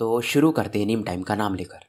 तो शुरू करते हैं नीम टाइम का नाम लेकर।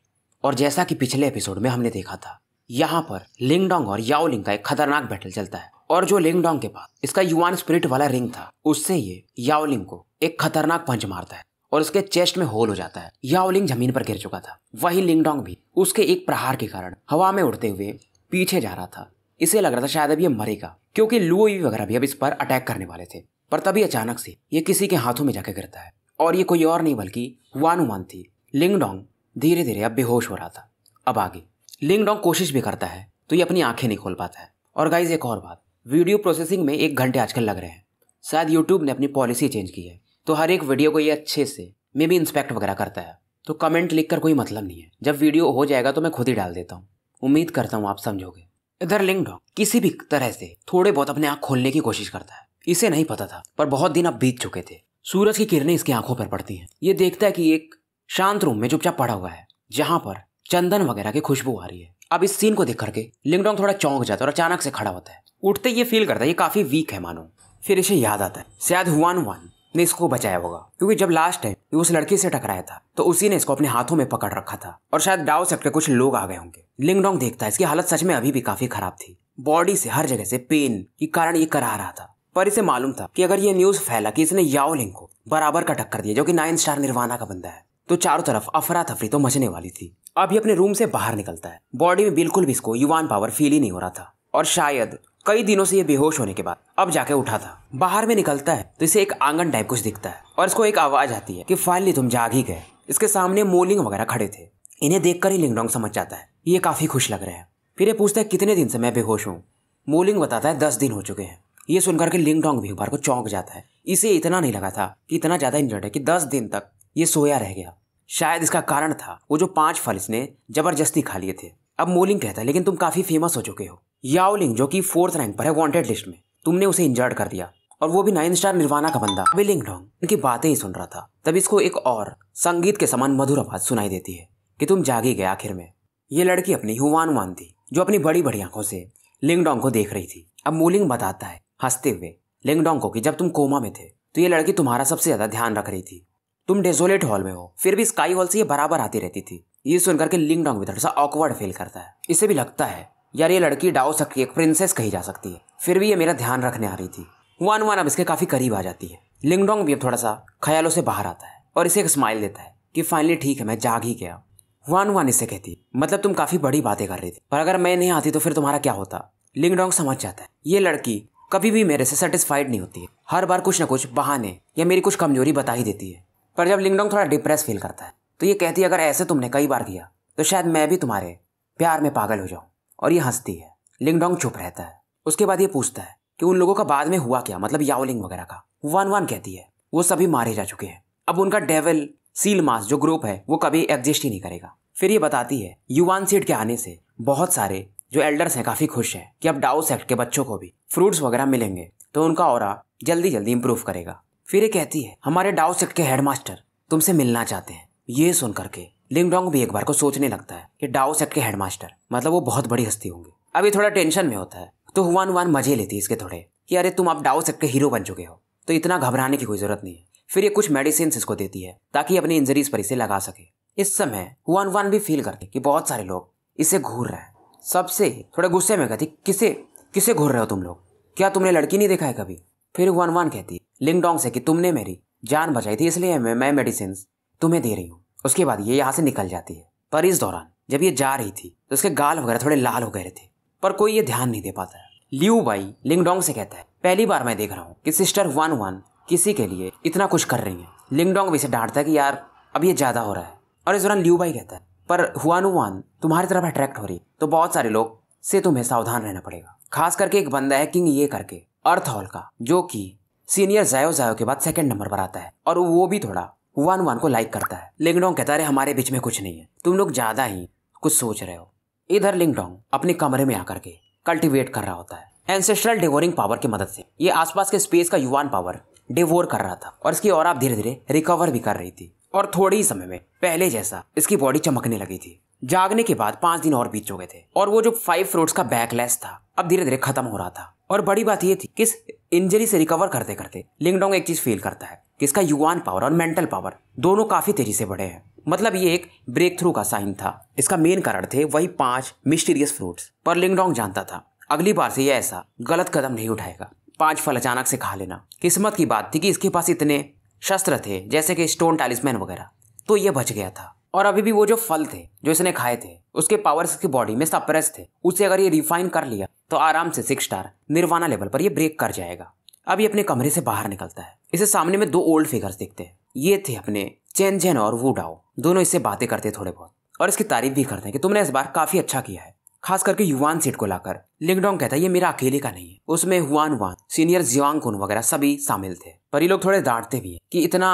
और जैसा कि पिछले एपिसोड में हमने देखा था, यहाँ पर लिंगडोंग और याओलिंग का एक खतरनाक बैटल चलता है। और जो लिंगडोंग के पास इसका युआन स्पिरिट वाला रिंग था, उससे ये याओलिंग को एक खतरनाक पंच मारता है और उसके चेस्ट में होल हो जाता है। याओलिंग जमीन पर गिर चुका था, वही लिंगडोंग भी उसके एक प्रहार के कारण हवा में उड़ते हुए पीछे जा रहा था। इसे लग रहा था शायद अब ये मरेगा, क्योंकि लुओई वगैरह भी अब इस पर अटैक करने वाले थे। पर तभी अचानक से ये किसी के हाथों में जाकर गिरता है, और ये कोई और नहीं बल्कि हुआनुमान थी। लिंगडोंग धीरे धीरे अब बेहोश हो रहा था। अब आगे लिंगडोंग कोशिश भी करता है तो ये अपनी आंखें नहीं खोल पाता है। और गाइज एक और बात, वीडियो प्रोसेसिंग में 1 घंटे आजकल लग रहे हैं। शायद यूट्यूब ने अपनी पॉलिसी चेंज की है, तो हर एक वीडियो को ये अच्छे से मे भी इंस्पेक्ट वगैरह करता है। तो कमेंट लिखकर कोई मतलब नहीं है, जब वीडियो हो जाएगा तो मैं खुद ही डाल देता हूँ। उम्मीद करता हूँ आप समझोगे। इधर लिंगडोंग किसी भी तरह से थोड़े बहुत अपने आँख खोलने की कोशिश करता है। इसे नहीं पता था, पर बहुत दिन अब बीत चुके थे। सूरज की किरणें इसकी आंखों पर पड़ती हैं। ये देखता है कि एक शांत रूम में चुपचाप पड़ा हुआ है, जहां पर चंदन वगैरह की खुशबू आ रही है। अब इस सीन को देख करके लिंगडोंग थोड़ा चौंक जाता है और अचानक से खड़ा होता है। उठते ये फील करता है ये काफी वीक है मानो। फिर इसे याद आता है शायद हुआनुमान ने इसको बचाया होगा, क्योंकि जब लास्ट टाइम ये उस लड़की से टकराया था तो उसी ने इसको अपने हाथों में पकड़ रखा था, और शायद डाउ सेक्ट के कुछ लोग आ गए होंगे। लिंगडोंग देखता है इसकी हालत सच में अभी भी काफी खराब थी। बॉडी से हर जगह से पेन के कारण ये करा रहा था। पर इसे मालूम था कि अगर ये न्यूज फैला कि इसने याओलिंग को बराबर का टक्कर दिया, जो कि 9 स्टार निर्वाणा का बंदा है, तो चारों तरफ अफरा तफरी तो मचने वाली थी। अब ये अपने रूम से बाहर निकलता है। बॉडी में बिल्कुल भी इसको युआन पावर फील ही नहीं हो रहा था, और शायद कई दिनों से ये बेहोश होने के बाद अब जाके उठा था। बाहर में निकलता है तो इसे एक आंगन टाइप कुछ दिखता है, और इसको एक आवाज आती है कि फाइनली तुम जाग ही गए। इसके सामने मोलिंग वगैरह खड़े थे। इन्हें देखकर ही लिंगडोंग समझ जाता है ये काफी खुश लग रहे हैं। फिर ये पूछता है कितने दिन से मैं बेहोश हूँ। मोलिंग बताता है 10 दिन हो चुके हैं। ये सुनकर के लिंगडोंग भी एक बार को चौंक जाता है। इसे इतना नहीं लगा था कि इतना ज्यादा इंजर्ड है कि 10 दिन तक ये सोया रह गया। शायद इसका कारण था वो जो 5 फल इसने जबरदस्ती खा लिए थे। अब मोलिंग कहता है लेकिन तुम काफी फेमस हो चुके हो। याओलिंग जो कि 4th रैंक पर है वांटेड लिस्ट में, तुमने उसे इंजर्ड कर दिया, और वो भी 9 स्टार निर्वाणा का बंदा। अभी लिंगडोंग इनकी बातें ही सुन रहा था, तब इसको एक और संगीत के समान मधुर आवाज सुनाई देती है कि तुम जाग ही गए आखिर में। ये लड़की अपनी हुआनुमान थी, जो अपनी बड़ी बड़ी आंखों से लिंगडोंग को देख रही थी। अब मोलिंग बताता है हंसते हुए लिंगडोंग को कि जब तुम कोमा में थे तो ये लड़की तुम्हारा सबसे ज्यादा ध्यान रख रही थी। तुम डेजोलेट हॉल में हो, फिर भी स्काई हॉल से ये बराबर आती रहती थी। ये सुनकर के लिंगडोंग भी थोड़ा सा ऑकवर्ड फील करता है। इसे भी लगता है यार ये लड़की डाउ सेक्ट की एक प्रिंसेस कही जा सकती है, फिर भी ये मेरा ध्यान रखने आ रही थी। हुआनुमान अब इसके काफी करीब आ जाती है। लिंगडोंग भी अब थोड़ा सा ख्यालों से बाहर आता है और इसे एक स्माइल देता है कि फाइनली ठीक है, मैं जाग ही गया। हुआनुमान इससे कहती मतलब तुम काफी बड़ी बातें कर रही थी, पर अगर मैं नहीं आती तो फिर तुम्हारा क्या होता। लिंगडोंग समझ जाता है ये लड़की कभी भी मेरे से सेटिस्फाइड नहीं होती है, हर बार कुछ ना कुछ बहाने या मेरी कुछ कमजोरी बता ही देती है। पर जब लिंगडोंग थोड़ा डिप्रेस फील करता है तो ये कहती है अगर ऐसे तुमने कई बार किया तो शायद मैं भी तुम्हारे प्यार में पागल हो जाऊं। और ये हंसती है। लिंगडोंग चुप रहता है। उसके बाद ये पूछता है कि उन लोगों का बाद में हुआ क्या, मतलब याओलिंग वगैरह का। हुआनुमान कहती है वो सभी मारे जा चुके हैं, अब उनका डेविल सील मास जो ग्रुप है वो कभी एग्जिस्ट ही नहीं करेगा। फिर ये बताती है युआन सीड के आने से बहुत सारे जो एल्डर्स हैं काफी खुश हैं कि अब डाउ सेक्ट के बच्चों को भी फ्रूट्स वगैरह मिलेंगे, तो उनका ऑरा जल्दी जल्दी इंप्रूव करेगा। फिर ये कहती है हमारे डाउ सेक्ट के हेडमास्टर तुमसे मिलना चाहते हैं। ये सुन करके लिंगडोंग भी एक बार को सोचने लगता है कि डाउ सेक्ट के हेडमास्टर मतलब वो बहुत बड़ी हस्ती होंगे। अभी थोड़ा टेंशन में होता है तो हुआनुमान मजे लेती है इसके थोड़े कि अरे तुम अब डाउ सेक्ट के हीरो बन चुके हो, तो इतना घबराने की कोई जरूरत नहीं है। फिर ये कुछ मेडिसिन इसको देती है ताकि अपनी इंजरीज पर इसे लगा सके। इस समय हुआनुमान भी फील करते कि बहुत सारे लोग इसे घूर रहे हैं। सबसे थोड़े गुस्से में कहती किसे किसे घूर रहे हो तुम लोग, क्या तुमने लड़की नहीं देखा है कभी। फिर हुआनुमान कहती लिंगडोंग से कि तुमने मेरी जान बचाई थी इसलिए मैं मेडिसिन तुम्हें दे रही हूँ। उसके बाद ये यहाँ से निकल जाती है। पर इस दौरान जब ये जा रही थी तो उसके गाल वगैरह थोड़े लाल हो गए थे, पर कोई ये ध्यान नहीं दे पाता है। लियू बाई लिंगडोंग से कहता है पहली बार मैं देख रहा हूँ कि सिस्टर हुआनुमान किसी के लिए इतना कुछ कर रही है। लिंगडोंग भी इसे डांटता है कि यार अब ये ज्यादा हो रहा है। और इस दौरान लियू बाई कहता है पर हुआनुमान तुम्हारी तरफ अट्रैक्ट हो रही तो बहुत सारे लोग से तुम्हें सावधान रहना पड़ेगा। खास करके एक बंदा है किंग ये करके अर्थ हॉल का, जो कि सीनियर जायो के बाद 2nd नंबर पर आता है, और वो भी थोड़ा हुआनुमान को लाइक करता है। लिंगडोंग कहता है हमारे बीच में कुछ नहीं है, तुम लोग ज्यादा ही कुछ सोच रहे हो। इधर लिंगडोंग अपने कमरे में आकर के कल्टीवेट कर रहा होता है। एंसेस्ट्रल डिवोरिंग पावर की मदद से ये आसपास के स्पेस का युआन पावर डिवोर कर रहा था, और इसकी ऑरा धीरे धीरे रिकवर भी कर रही थी, और थोड़े ही समय में पहले जैसा इसकी बॉडी चमकने लगी थी। जागने के बाद 5 दिन और बीत चुके थे, और वो जो 5 फ्रूट्स का बैकलैश था अब धीरे धीरे खत्म हो रहा था। और बड़ी बात ये थी कि इस इंजरी से रिकवर करते करते लिंगडोंग एक चीज फील करता है कि इसका युआन पावर और मेंटल पावर दोनों काफी तेजी से बढ़े हैं। मतलब ये एक ब्रेक थ्रू का साइन था। इसका मेन कारण थे वही 5 मिस्टीरियस फ्रूट्स। पर लिंगडोंग जानता था अगली बार से ये ऐसा गलत कदम नहीं उठाएगा। 5 फल अचानक से खा लेना किस्मत की बात थी कि इसके पास इतने शस्त्र थे जैसे कि स्टोन टालिस्मैन वगैरह, तो ये बच गया था। और अभी भी वो जो फल थे जो इसने खाए थे उसके पावर्स की बॉडी में सप्रेस थे, उसे अगर ये रिफाइन कर लिया तो आराम से 6 स्टार निर्वाणा लेवल पर ये ब्रेक कर जाएगा। अब ये अपने कमरे से बाहर निकलता है। इसे सामने में 2 ओल्ड फिगर्स दिखते हैं। ये थे अपने चेन जेन और वू डाओ। दोनों इससे बातें करते थोड़े बहुत और इसकी तारीफ भी करते हैं कि तुमने इस बार काफी अच्छा किया है, खास करके युवान सीट को लाकर। लिंगडोंग कहता है ये मेरा अकेले का नहीं है, उसमें हुआन वान, सीनियर जियांग कुन वगैरह सभी शामिल थे। पर ये लोग थोड़े डांटते भी है कि इतना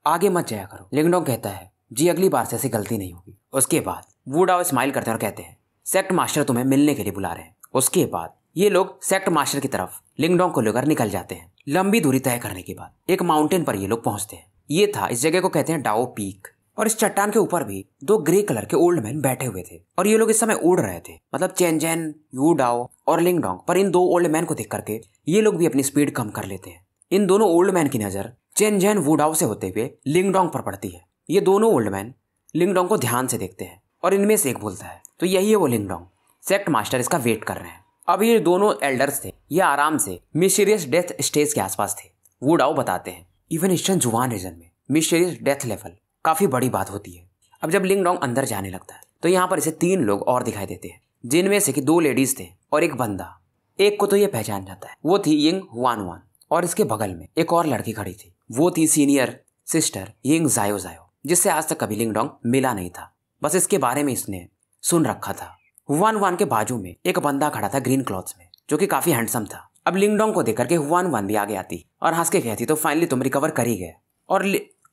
आगे मत जाया करो। लिंगडोंग कहता है जी अगली बार से ऐसी गलती नहीं होगी। उसके बाद वू डाओ स्माइल करते हैं और कहते हैं सेक्ट मास्टर तुम्हें मिलने के लिए बुला रहे हैं। उसके बाद ये लोग सेक्ट मास्टर की तरफ लिंगडोंग को लेकर निकल जाते हैं। लंबी दूरी तय करने के बाद एक माउंटेन पर ये लोग पहुंचते हैं। ये था, इस जगह को कहते हैं डाओ पीक। और इस चट्टान के ऊपर भी 2 ग्रे कलर के ओल्ड मैन बैठे हुए थे और ये लोग इस समय उड़ रहे थे, मतलब चेन जेन, यू डाओ और लिंगडोंग। पर इन 2 ओल्ड मैन को देख करके ये लोग भी अपनी स्पीड कम कर लेते हैं। इन दोनों ओल्ड मैन की नजर चेन जेन वू डाओ से होते हुए लिंगडोंग पर पड़ती है। ये दोनों ओल्ड मैन लिंगडोंग को ध्यान से देखते हैं और इनमें से एक बोलता है तो यही है वो लिंगडोंग, सेक्ट मास्टर इसका वेट कर रहे हैं। अब ये दोनों एल्डर्स थे, ये आराम से मिस्टीरियस डेथ स्टेज के आसपास थे। वू डाओ बताते हैं इवन ईस्टर्न जुवान रीजन में मिस्टीरियस डेथ लेवल काफी बड़ी बात होती है। अब जब लिंगडोंग अंदर जाने लगता है तो यहाँ पर इसे 3 लोग और दिखाई देते हैं, जिनमें से कि 2 लेडीज थे और एक बंदा। एक को तो ये पहचान जाता है, वो थी यिंग हुआन वान। और इसके बगल में एक और लड़की खड़ी थी, वो थी सीनियर सिस्टर यिंग जायो जायो, जिससे आज तक कभी लिंगडोंग मिला नहीं था, बस इसके बारे में इसने सुन रखा था। हुआन वान के बाजू में एक बंदा खड़ा था ग्रीन क्लॉथ्स में, जो कि काफी हैंडसम था। अब लिंगडोंग को देख करके हुआन वान भी आगे आती और हंस के कहती तो फाइनली तुम रिकवर कर ही गए। और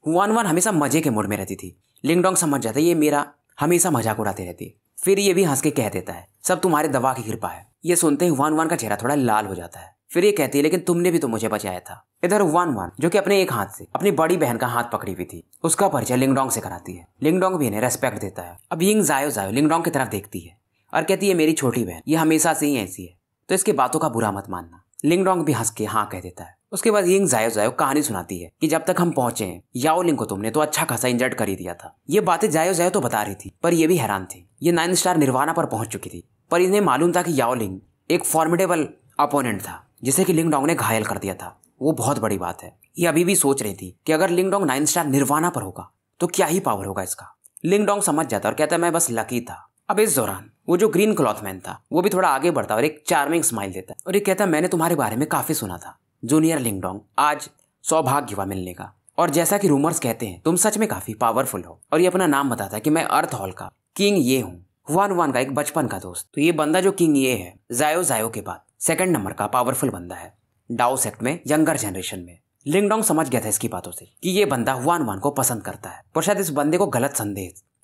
हुआन वान हमेशा मजे के मूड में रहती थी। लिंगडोंग समझ जाता है ये मेरा हमेशा मजाक उड़ाती रहती है। फिर ये भी हंस के कह देता है सब तुम्हारे दवा की कृपा है। ये सुनते ही हुआन वान का चेहरा थोड़ा लाल हो जाता है। फिर ये कहती है लेकिन तुमने भी तो मुझे बचाया था। इधर हुआन वान जो कि अपने एक हाथ से अपनी बड़ी बहन का हाथ पकड़ी हुई थी, उसका परिचय लिंगडोंग से कराती है। लिंगडोंग भी इन्हें रेस्पेक्ट देता है। अब यिंग जायो जायो लिंगडोंग की तरफ देखती है और कहती है मेरी छोटी बहन, ये हमेशा से ही ऐसी है, तो इसकी बातों का बुरा मत मानना। लिंगडोंग भी हंस के हाँ कह देता है। उसके बाद यिंग जायो जायो कहानी सुनाती है कि जब तक हम पहुंचे याओलिंग को तुमने तो अच्छा खासा इंजर्ड कर ही दिया था। ये बातें जायो जायो तो बता रही थी, पर ये भी हैरान थी। ये 9 स्टार निर्वाणा पर पहुंच चुकी थी, पर इन्हें मालूम था कि याओलिंग एक फॉर्मिडेबल अपोनेंट था जिसे कि लिंगडोंग ने घायल कर दिया था। वो बहुत बड़ी बात है। ये अभी भी सोच रही थी कि अगर लिंगडोंग 9 स्टार निर्वाणा पर होगा तो क्या ही पावर होगा इसका। लिंगडोंग समझ जाता और कहता मैं बस लकी था। अब इस दौरान वो जो ग्रीन क्लॉथमैन था वो भी थोड़ा आगे बढ़ता और एक चार्मिंग स्माइल देता और ये कहता मैंने तुम्हारे बारे में काफी सुना था जूनियर लिंगडोंग, आज सौभाग्य हुआ मिलने का। और जैसा कि रूमर्स कहते हैं तुम सच में काफी पावरफुल हो। और ये अपना नाम बताता है कि मैं अर्थ हॉल का किंग ये हूँ, हुआन वान का एक बचपन का दोस्त। तो ये बंदा जो किंग ये है जायो जायो के बाद 2nd नंबर का पावरफुल बंदा है डाओ सेक्ट में, यंगर जनरेशन में। लिंगडोंग समझ गया था इसकी बातों से कि ये बंदा हुआन वान को पसंद करता है, पर शायद इस बंदे को गलत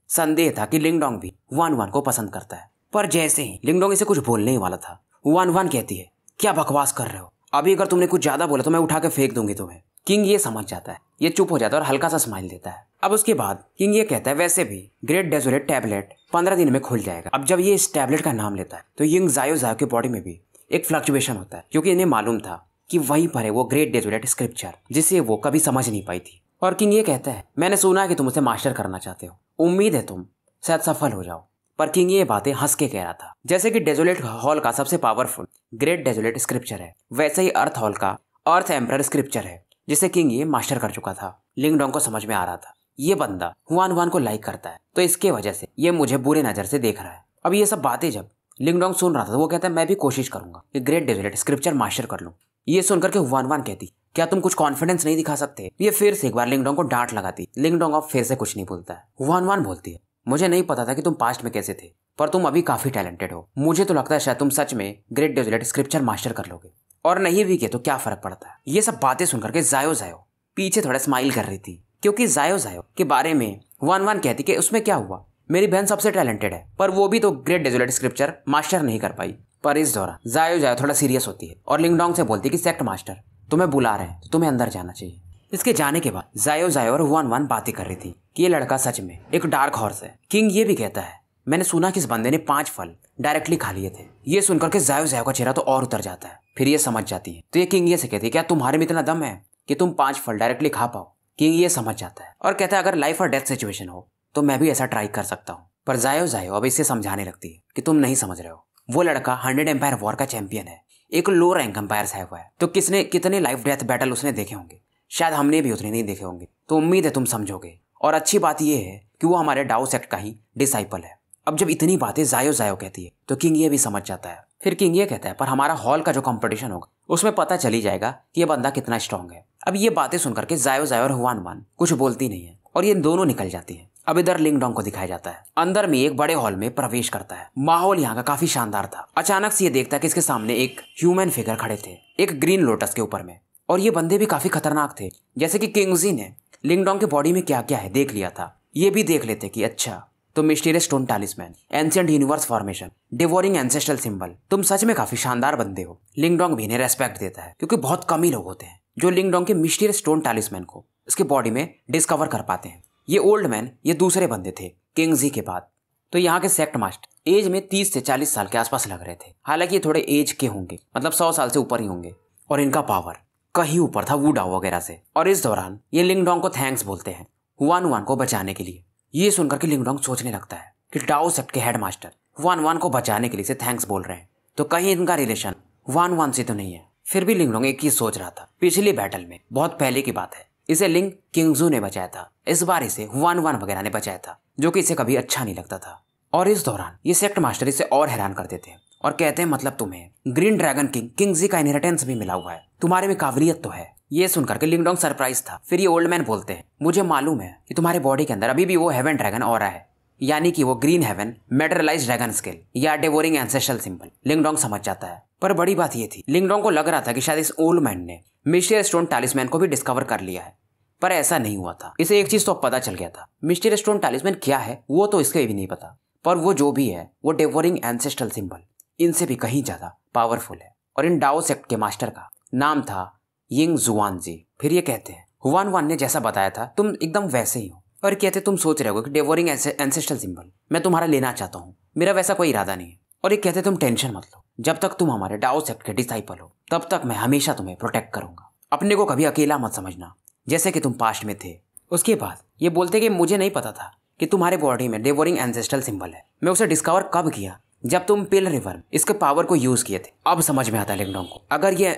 संदेह था कि लिंगडोंग भी हुआन वान को पसंद करता है। पर जैसे ही लिंगडोंग इसे कुछ बोलने ही वाला था, हुआन वान कहती है क्या बकवास कर रहे हो, अभी अगर तुमने कुछ ज्यादा बोला तो मैं उठा के फेंक दूंगी तुम्हें। किंग ये समझ जाता है, ये चुप हो जाता है और हल्का सा स्माइल देता है। अब उसके बाद किंग ये कहता है वैसे भी ग्रेट डेजोलेट टैबलेट 15 दिन में खुल जाएगा। अब जब ये इस टैबलेट का नाम लेता है तो यिंग जायो जायो के बॉडी में भी एक फ्लक्चुएशन होता है, क्योंकि इन्हें मालूम था कि वहीं पर है वो ग्रेट डेजोलेट स्क्रिप्चर जिसे वो कभी समझ नहीं पाई थी। और किंग ये कहता है मैंने सुना है कि तुम उसे मास्टर करना चाहते हो, उम्मीद है तुम शायद सफल हो जाओ। पर किंग ये बातें हंस के कह रहा था। जैसे कि डेजोलेट हॉल का सबसे पावरफुल ग्रेट डेजोलेट स्क्रिप्चर है, वैसे ही अर्थ हॉल का अर्थ एम्परर स्क्रिप्चर है जिसे किंग ये मास्टर कर चुका था। लिंगडोंग को समझ में आ रहा था ये बंदा हुआन वान को लाइक करता है, तो इसके वजह से ये मुझे बुरे नजर से देख रहा है। अब ये सब बातें जब लिंगडोंग सुन रहा था तो वो कहता है मैं भी कोशिश करूंगा कि ग्रेट डेजोलेट स्क्रिप्चर मास्टर कर लूं। ये सुनकर के हुआन वान कहती क्या तुम कुछ कॉन्फिडेंस नहीं दिखा सकते। ये फिर से एक बार लिंगडोंग को डांट लगाती। लिंगडोंग अब फिर से कुछ नहीं बोलता है। हुआन वान बोलती है मुझे नहीं पता था कि तुम पास्ट में कैसे थे, पर तुम अभी काफी टैलेंटेड हो। मुझे तो लगता है शायद तुम सच में ग्रेट डेजोलेट स्क्रिप्चर मास्टर कर लोगे, और नहीं भी किए तो क्या फर्क पड़ता है। ये सब बातें सुनकर के जायो जायो पीछे थोड़ा स्माइल कर रही थी, क्योंकि जायो जायो के बारे में हुआन वान कहती कि उसमें क्या हुआ, मेरी बहन सबसे टैलेंटेड है पर वो भी तो ग्रेट डेजोलेट स्क्रिप्चर मास्टर नहीं कर पाई। पर इस दौरान जायो जायो थोड़ा सीरियस होती है और लिंगडोंग से बोलती कि सेक्ट मास्टर तुम्हें बुला रहे हैं तो तुम्हें अंदर जाना चाहिए। इसके जाने के बाद जायो जायो और हुआन वान बातें कर रही थी कि ये लड़का सच में एक डार्क हॉर्स है। किंग ये भी कहता है मैंने सुना कि इस बंदे ने 5 फल डायरेक्टली खा लिए थे। ये सुनकर के जायो जायो का चेहरा तो और उतर जाता है। फिर ये समझ जाती है तो ये किंग ये से कहती है क्या तुम्हारे में इतना दम है कि तुम 5 फल डायरेक्टली खा पाओ। किंग ये समझ जाता है और कहता है अगर लाइफ और डेथ सिचुएशन हो तो मैं भी ऐसा ट्राई कर सकता हूँ। पर जायो जायो अब इसे समझाने लगती है कि तुम नहीं समझ रहे हो, वो लड़का 100 एम्पायर वॉर का चैंपियन है, एक लो रैंक एम्पायर से हुआ है, तो कितने लाइफ डेथ बैटल उसने देखे होंगे, शायद हमने भी उतने नहीं देखे होंगे। तो उम्मीद है तुम समझोगे। और अच्छी बात यह है कि वो हमारे डाउ सेक्ट का ही डिसाइपल है। अब जब इतनी बातें जायो जायो कहती है तो किंग ये भी समझ जाता है। फिर किंग ये कहता है पर हमारा हॉल का जो कंपटीशन होगा उसमें पता चली जाएगा कि ये बंदा कितना स्ट्रांग है। अब ये बातें सुनकर के जायो जायो और हुआन वान कुछ बोलती नहीं है और ये दोनों निकल जाती है। अब इधर लिंग डोंग को दिखाया जाता है, अंदर में एक बड़े हॉल में प्रवेश करता है। माहौल यहाँ का काफी शानदार था। अचानक से ये देखता है कि इसके सामने एक ह्यूमन फिगर खड़े थे, एक ग्रीन लोटस के ऊपर में, और ये बंदे भी काफी खतरनाक थे। जैसे कि किंगजी ने लिंग डोंग के बॉडी में क्या क्या है देख लिया था, ये भी देख लेते कि अच्छा तो mysterious stone टैलिस्मैन, ancient universe formation, devouring ancestral symbol, तुम सच में काफी शानदार बंदे हो। लिंग डोंग भी इन्हें रेस्पेक्ट देता है क्योंकि बहुत कम ही लोग होते हैं जो लिंग डोंग के मिस्टीरियस स्टोन टैलिस्मैन को इसके बॉडी में डिस्कवर कर पाते हैं। ये ओल्ड मैन ये दूसरे बंदे थे किंगजी के बाद। तो यहाँ के सेक्ट मास्टर एज में 30 से 40 साल के आसपास लग रहे थे। हालांकि ये थोड़े एज के होंगे, मतलब 100 साल से ऊपर ही होंगे, और इनका पावर कहीं ऊपर था वू डाओ वगैरह से। और इस दौरान ये लिंग डोंग को थैंक्स बोलते हैं हुआन वान को बचाने के लिए। ये सुनकर के लिंग डोंग सोचने लगता है कि डाओ सेक्ट के हेडमास्टर हुआन वान को बचाने के लिए से थैंक्स बोल रहे हैं, तो कहीं इनका रिलेशन हुआन वान से तो नहीं है। फिर भी लिंग डोंग एक ही सोच रहा था, पिछली बैटल में बहुत पहले की बात है, इसे लिंग किंगजू ने बचाया था, इस बार इसे हुआन वान वगैरह ने बचाया था, जो कि इसे कभी अच्छा नहीं लगता था। और इस दौरान ये सेक्ट मास्टर इसे और हैरान कर देते हैं और कहते हैं मतलब तुम्हें ग्रीन ड्रैगन किंग किंगजी का इनहेरिटेंस भी मिला हुआ है, तुम्हारे में काबिलियत तो है। ये सुनकर के लिंग डोंग सरप्राइज था। फिर ये ओल्ड मैन बोलते हैं मुझे मालूम है कि तुम्हारे बॉडी के अंदर अभी भी वो हेवन ड्रैगन ऑरा है, यानी कि वो ग्रीन हेवन मेटेरियलाइज्ड ड्रैगन स्केल या डिवोरिंग एंसेस्ट्रल सिंबल। लिंग डोंग समझ जाता है। पर बड़ी बात ये थी, लिंग डोंग को लग रहा था कि शायद इस ओल्ड मैन ने मिस्टीरियस स्टोन टैलिस्मैन को भी डिस्कवर कर लिया है, पर ऐसा नहीं हुआ था। इसे एक चीज तो पता चल गया था, मिस्टीरियस स्टोन टैलिस्मैन क्या है वो तो इसके भी नहीं पता, पर वो जो भी है वो डिवोरिंग एंसेस्ट्रल सिंबल इनसे भी कहीं ज्यादा पावरफुल है। और इन डाओ सेक्ट के मास्टर का नाम था यिंग जुआनजी। फिर ये कहते हैं हुआन वान ने जैसा बताया था तुम एकदम वैसे ही हो, और कहते तुम सोच रहे हो कि डिवोरिंग एंसेस्ट्रल सिंबल मैं तुम्हारा लेना चाहता हूँ, मेरा वैसा कोई इरादा नहीं है। और ये कहते तुम टेंशन मत लो, जब तक तुम हमारे डाओ सेक्ट के डिसाइपल हो तब तक मैं हमेशा तुम्हें प्रोटेक्ट करूंगा, अपने को कभी अकेला मत समझना जैसे कि तुम पास्ट में थे। उसके बाद ये बोलते कि मुझे नहीं पता था कि तुम्हारे बॉडी में डिवोरिंग एंसेस्ट्रल सिंबल है, मैं उसे डिस्कवर कब किया, जब तुम पिल रिवर इसके पावर को यूज किए थे। अब समझ में आता है लिंग डोंग को, अगर ये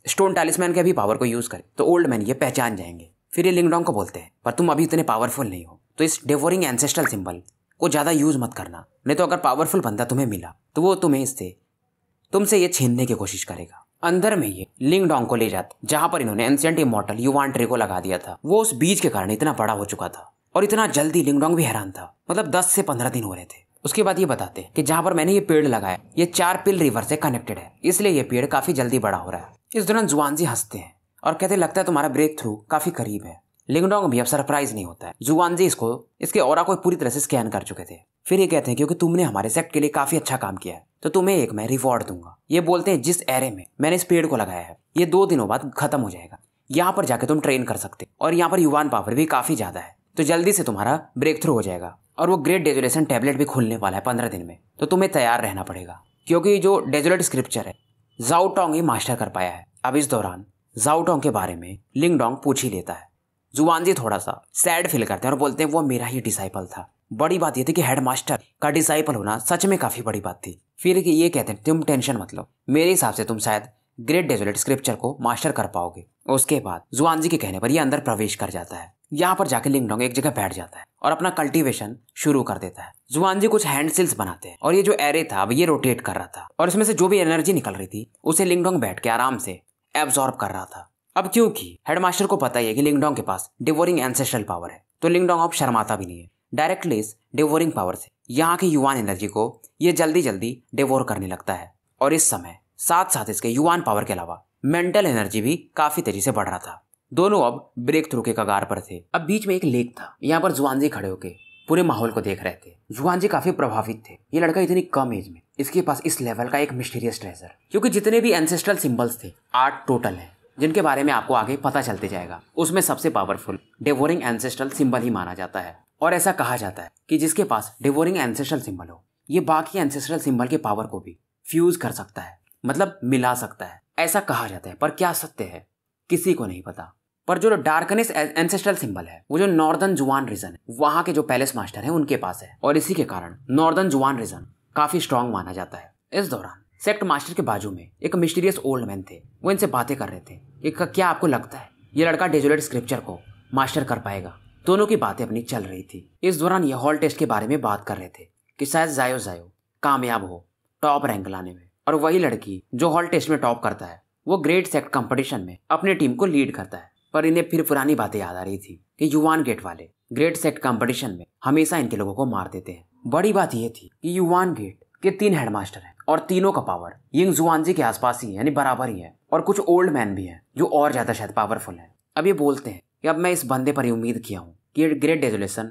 स्टोन टैलिस्मैन के भी पावर को यूज करे तो ओल्ड मैन ये पहचान जाएंगे। फिर ये लिंग डोंग को बोलते हैं पर तुम अभी इतने पावरफुल नहीं हो, तो इस डिवोरिंग एंसेस्ट्रल सिंबल को ज्यादा यूज मत करना, नहीं तो अगर पावरफुल बंदा तुम्हें मिला तो वो तुमसे ये छीनने की कोशिश करेगा। अंदर में ये लिंग डोंग को ले जाते जहां पर इन्होंने एंशिएंट इमॉर्टल युवान ट्री को लगा दिया था। वो उस बीज के कारण इतना बड़ा हो चुका था और इतना जल्दी लिंग डोंग भी हैरान था, मतलब 10 से 15 दिन हो रहे थे। उसके बाद ये बताते हैं कि जहां पर मैंने ये पेड़ लगाया ये 4 पिल रिवर से कनेक्टेड है, इसलिए ये पेड़ काफी जल्दी बड़ा हो रहा है। इस दौरान जुआनजी हंसते हैं और कहते लगता है तुम्हारा ब्रेक थ्रू काफी करीब है। लिंग डोंग भी अब सरप्राइज नहीं होता है, जुआनजी इसके ऑरा को पूरी तरह से स्कैन कर चुके थे। फिर ये कहते हैं क्योंकि तुमने हमारे सेक्ट के लिए काफी अच्छा काम किया है तो तुम्हें एक मैं रिवॉर्ड दूंगा। ये बोलते हैं जिस एरे में मैंने इस पेड़ को लगाया है ये 2 दिनों बाद खत्म हो जाएगा, यहाँ पर जाके तुम ट्रेन कर सकते, और यहाँ पर युवान पावर भी काफी ज्यादा है, तो जल्दी से तुम्हारा ब्रेक थ्रू हो जाएगा। और वो ग्रेट डेजोलेशन टैबलेट भी खुलने वाला है 15 दिन में, तो तुम्हें तैयार रहना पड़ेगा, क्योंकि जो डेजोलेट स्क्रिप्चर है जाओ टोंग ही मास्टर कर पाया है। अब इस दौरान जाओ टोंग के बारे में लिंग डोंग पूछ ही लेता है। जुआनजी थोड़ा सा सैड फील करते हैं और बोलते हैं वो मेरा ही डिसाइपल था। बड़ी बात ये थी कि हेडमास्टर का डिसाइपल होना सच में काफी बड़ी बात थी। फिर ये कहते हैं तुम टेंशन मत लो, मेरे हिसाब से तुम शायद ग्रेट डेजोलेट स्क्रिप्चर को मास्टर कर पाओगे। उसके बाद जुआनजी के कहने पर ये अंदर प्रवेश कर जाता है। यहाँ पर जाके लिंग डोंग एक जगह बैठ जाता है और अपना कल्टीवेशन शुरू कर देता है। जुआनजी कुछ हैंडसिल्स बनाते हैं और ये जो एरे था अब ये रोटेट कर रहा था और इसमें से जो भी एनर्जी निकल रही थी उसे लिंग डोंग बैठ के आराम से एब्जॉर्ब कर रहा था। अब क्योंकि हेडमास्टर को पता ही है कि लिंग डोंग के पास डिवोरिंग एंसेस्ट्रल पावर है, तो लिंग डोंग अब शर्माता भी नहीं है, डायरेक्टली इस डिवोरिंग पावर से यहाँ की युवान एनर्जी को ये जल्दी जल्दी डिवोर करने लगता है। और इस समय साथ साथ इसके युवान पावर के अलावा मेंटल एनर्जी भी काफी तेजी से बढ़ रहा था। दोनों अब ब्रेक थ्रू के कगार पर थे। अब बीच में एक लेक था, यहाँ पर जुआनजी खड़े होके पूरे माहौल को देख रहे थे। जुआनजी काफी प्रभावित थे, ये लड़का इतनी कम एज में इसके पास इस लेवल का एक मिस्टीरियस ट्रेजर, क्योंकि जितने भी एंसेस्ट्रल सिंबल्स थे 8 टोटल है जिनके बारे में आपको आगे पता चलते जाएगा, उसमें सबसे पावरफुल डिवोरिंग एंसेस्ट्रल सिंबल ही माना जाता है। और ऐसा कहा जाता है कि जिसके पास डिवोरिंग एंसेस्ट्रल सिंबल हो ये बाकी एंसेस्ट्रल सिंबल के पावर को भी फ्यूज कर सकता है, मतलब मिला सकता है, ऐसा कहा जाता है। पर क्या सत्य है किसी को नहीं पता। पर जो डार्कनेस एंसेस्ट्रल सिंबल है वो जो नॉर्दर्न जुआन रीजन है वहां के जो पैलेस मास्टर है उनके पास है, और इसी के कारण नॉर्दर्न जुआन रीजन काफी स्ट्रांग माना जाता है। इस दौरान सेक्ट मास्टर के बाजू में एक मिस्टीरियस ओल्ड मैन थे। वो इनसे बातें कर रहे थे कि क्या आपको लगता है ये लड़का डेजोलेट स्क्रिप्चर को मास्टर कर पाएगा। दोनों की बातें अपनी चल रही थी। इस दौरान ये हॉल टेस्ट के बारे में बात कर रहे थे कि शायद जायो जायो कामयाब हो टॉप रैंक लाने में, और वही लड़की जो हॉल टेस्ट में टॉप करता है वो ग्रेट सेक्ट कंपटीशन में अपनी टीम को लीड करता है। पर इन्हें फिर पुरानी बातें याद आ रही थी कि युवान गेट वाले ग्रेट सेक्ट कंपटीशन में हमेशा इनके लोगों को मार देते हैं। बड़ी बात यह थी कि युवान गेट के 3 हेडमास्टर हैं और तीनों का पावर यिंग जुआनजी के आसपास ही है, यानी बराबर ही है, और कुछ ओल्ड मैन भी हैं जो और ज्यादा शायद पावरफुल है। अब ये बोलते हैं कि अब मैं इस बंदे पर उम्मीद किया हूँ कि ये ग्रेट डेजोलेशन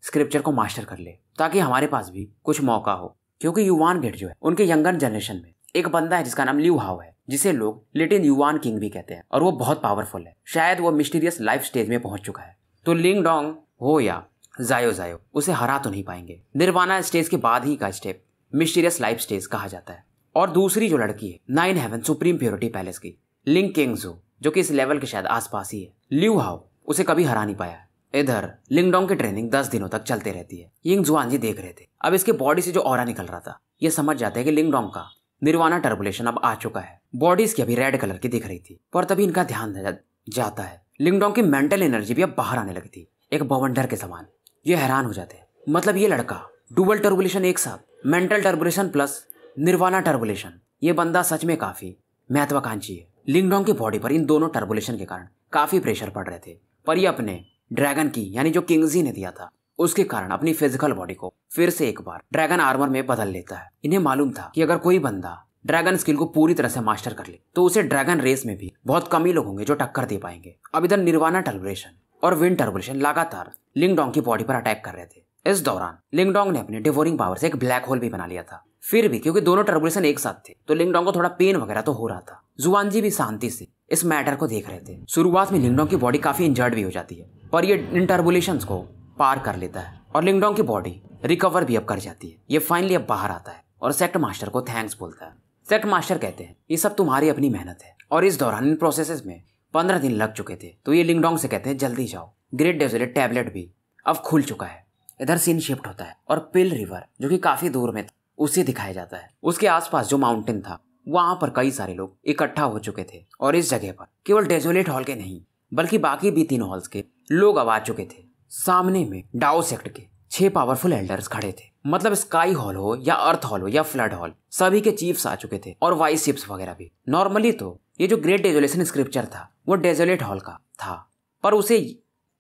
स्क्रिप्चर को मास्टर कर ले ताकि हमारे पास भी कुछ मौका हो, क्योंकि युवान गेट जो है उनके यंगर जनरेशन में एक बंदा है जिसका नाम ल्यू हाउ है, जिसे लोग लिटिल युवान किंग भी कहते हैं, और वो बहुत पावरफुल है। शायद वो मिस्टीरियस लाइफ स्टेज में पहुंच चुका है, तो लिंग डोंग हो या जायो जायो उसे हरा तो नहीं पाएंगे। निर्वाणा स्टेज के बाद ही का स्टेप मिस्टीरियस लाइफ स्टेज कहा जाता है। और दूसरी जो लड़की है 9 हेवन सुप्रीम प्योरिटी पैलेस की लिंग किंगजू, जो कि इस लेवल के शायद आसपास ही है। ल्यू हाउ उसे कभी हरा नहीं पाया। इधर लिंगडोंग की ट्रेनिंग 10 दिनों तक चलते रहती है। यिंग जुआनजी देख रहे थे। अब इसके बॉडी से जो ऑरा निकल रहा था ये समझ जाते हैं कि लिंगडोंग का निर्वाणा टर्बुलेशन अब आ चुका है। बॉडी इसकी अभी रेड कलर की दिख रही थी, पर तभी इनका ध्यान जाता है लिंगडोंग की मेंटल एनर्जी भी अब बाहर आने लगती है, एक बवंडर के समान। ये हैरान हो जाते हैं, मतलब ये लड़का डुअल टर्बुलेशन एक साथ, मेंटल टर्बुलेशन प्लस निर्वाणा टर्बुलेशन, ये बंदा सच में काफी महत्वाकांक्षी है। लिंगडोंग की बॉडी पर इन दोनों टर्बुलेशन के कारण काफी प्रेशर पड़ रहे थे, पर ये अपने ड्रैगन की यानी जो किंगजी ने दिया था उसके कारण अपनी फिजिकल बॉडी को फिर से एक बार ड्रैगन आर्मर में बदल लेता है। इन्हें मालूम था कि अगर कोई बंदा ड्रैगन स्किल को पूरी तरह से मास्टर कर ले तो उसे ड्रैगन रेस में भी बहुत कम ही लोग होंगे जो टक्कर दे पाएंगे। अब इधर निर्वाणा टर्बुलेशन और विंड टर्बुलेशन लगातार लिंगडोंग की बॉडी पर अटैक कर रहे थे। इस दौरान लिंगडोंग ने अपने डिवोरिंग पावर से एक ब्लैक होल भी बना लिया था। फिर भी क्योंकि दोनों टर्बुलेशन एक साथ थे तो लिंगडोंग को थोड़ा पेन वगैरह तो हो रहा था। जुआनजी भी शांति से इस मैटर को देख रहे थे। शुरुआत में लिंगडोंग की बॉडी काफी इंजर्ड भी हो जाती है, पर ये इन टर्बुलेशंस को पार कर लेता है और लिंगडोंग की बॉडी रिकवर भी अब कर जाती है। ये फाइनली अब बाहर आता है और सेक्ट मास्टर को थैंक्स बोलता है। सेक्ट मास्टर कहते हैं ये सब तुम्हारी अपनी मेहनत है, और इस दौरान इन प्रोसेसेस में 15 दिन लग चुके थे। तो ये लिंगडोंग से कहते हैं जल्दी जाओ, ग्रेट डेजोलेट टैबलेट भी अब खुल चुका है। इधर सीन शिफ्ट होता है और पिल रिवर जो कि काफी दूर में था उसे दिखाया जाता है। उसके आसपास जो माउंटेन था वहां पर कई सारे लोग इकट्ठा हो चुके थे, और इस जगह पर केवल डेजोलेट हॉल के नहीं बल्कि बाकी भी 3 हॉल्स के लोग अब आ चुके थे। सामने में डाओ सेक्ट के 6 पावरफुल एल्डर्स खड़े थे। मतलब स्काई हॉल हो या अर्थ हॉल हो या फ्लड हॉल, सभी के चीफ्स आ चुके थे और वाइस शिप्स वगैरह भी। नॉर्मली तो ये जो ग्रेट डेजोलेशन स्क्रिप्चर था वो डेजोलेट हॉल का था, पर उसे